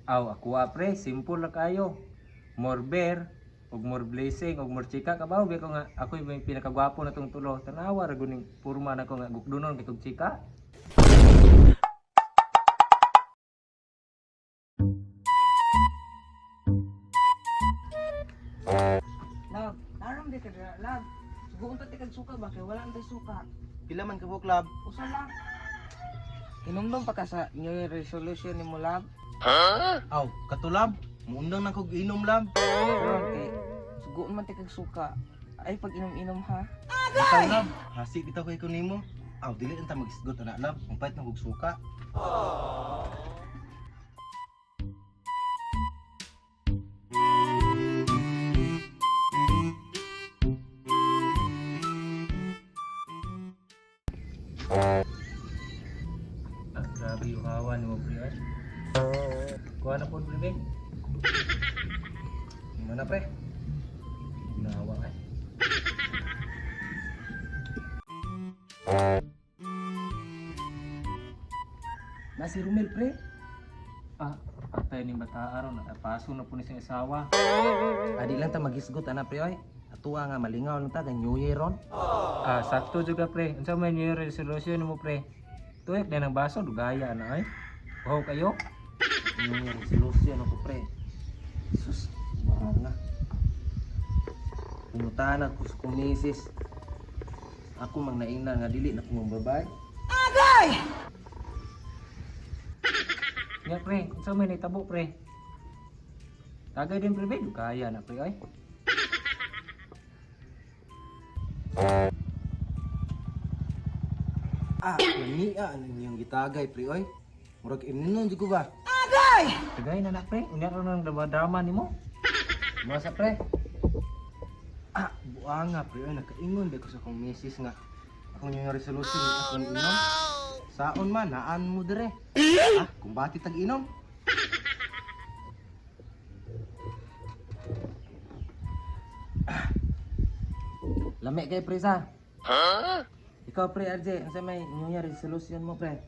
Aw ako pre, simple ra kayo. More bear ug more blessing ug more chika kabaw bi ko nga ako yung pinakagwapo na tong tulo. Tanawa ra guning purma na ko nga gukdunon kitog chika. Love, naram di ka dira, love. Suguon pa tikag suka ba kay wala antay suka. Pila man ka po, club? Usa lang. Inumdum pa ka sa New Year resolution nimo, love. Aw, katulab. Muundang na kog inom, lab. Karon kay suguon man tikag suka. Ay pag inom-inom ha. Ikaw, lab. Hasik bitaw kay ko nimo. Aw, dili enta magisgot ana, lab. Ang pait na kog suka. Grabe yung hawa ni mo pre ay. Kuha na po pre be. Mana pre? Nawa ay. Na si Romel pre. Atay ni bata aron natapaso na po ni siyang asawa. Adi lang ta magisgot ana pre oy. Atua nga malingaw lang ta kay New Year ron. Sakto juga pre. Unsa may New Year resolution mo pre? Tuyok na ng baso, dugaya na ay. Wow kayo? New Year resolution ako pre. Sus, mahal na. Pumutahan ako sa kumisis. Ako mang naina nga dili na kong babay. Ya pre, unsa may nitabo pre? Tagay din pre, dugaya na pre ay. Lamiya ano niyong gitagay pre oy. Murag imnon jud ko ba? Tagay na pre, unya ron ang drama nimo. Masa pre? Buanga pre oy nakaingon ba ko sa akong misis nga ako yung resolution akong inom. Saon man naan mo dire. Kung bati tag inom. Lami kay pre sa. Ikaw pre RJ, unsa may New Year resolution mo pre?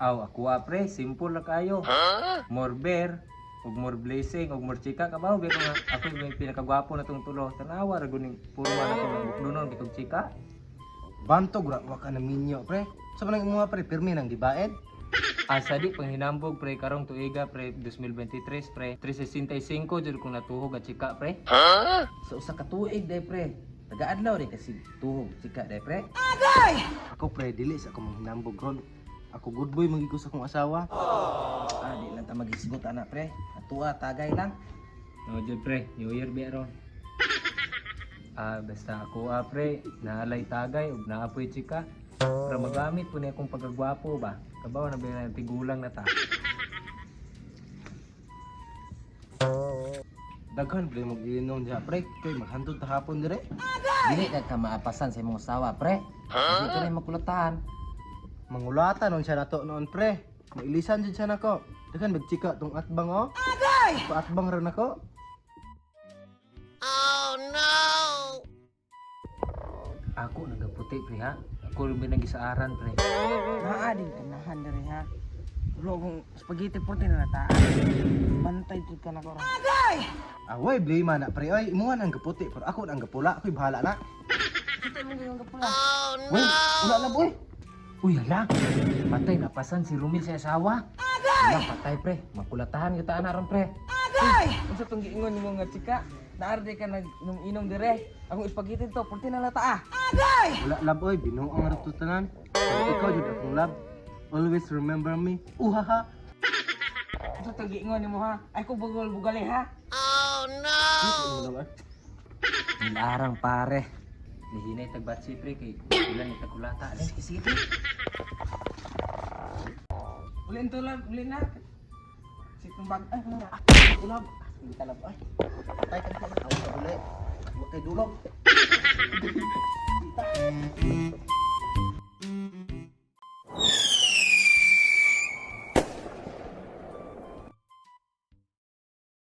Aw ako pre, simple ra kayo. More bear ug more blessing ug more chika kabaw bi ko nga ako yung pinakagwapo na tong tulo. Tanawa ra guning purma na ko nga gukdunon kitog chika. Bantog ra wa ka na minyo pre. Sa man ang mga pre pirmi nang gibaed. Asa di panghinambog pre karong tuiga pre 2023 pre 365 jud ko natuhog at chika pre. Sa usa ka tuig day pre. Taga-adlaw rin kasi tuhog sika day pre. Ako pre dili sa akong hinambog ron. Ako good boy magiging sa akong asawa. Di lang ta magisgot ana pre. Atua tagay lang. No jud pre, New Year bi aron. Basta ako pre, naalay tagay ug naapoy chika. Para magamit po niya akong pagkagwapo ba. Kabaw na ba na tigulang na ta. Daghan pre mag-inom diha pre. Kay maghantod ta hapon dire. Dili ka maapasan sa imong asawa, pre. Kasi ka rin makulatahan. Mangulatan nun siya nato noon pre. Mailisan jud siya nako. Daghan magchika tong atbang oh. Paatbang ra nako. Ako nagaputi pre ha. Ako rin nagisaaran pre. Naadin ka nahan diri ha. Tulo kung spaghetti puti na nataan. Bantay jud ka na ko. Away blima na pre oy. Imuhan ang gaputi pero ako na ang gapula. Ako'y bahala na. Kita mo yung kapula. Uy, wala na boy. Uy hala. Patay napasan si Romel sa asawa. Hala patay pre. Makulatahan kita na ron pre. Unsa tong giingon nimo nga chika? Naarde ka nag-inom dire. Akong spaghetti to puti na lata ah. Wala lab oy. Binuang ra to tanan. Pero ikaw jud akong lab. Always remember me. Uhaha. Unsa tong giingon nimo ha? Ay ko bugol-bugali ha. Nilarang pare. Nihinay tagbatsi pre kay ilan ni takulata. Sige sige pre. Ulin to lang, ulin na. Sitong bag ay wala. Ulab. Hindi talab ay. Patay ka na. Away ka uli. Huwag kay dulog.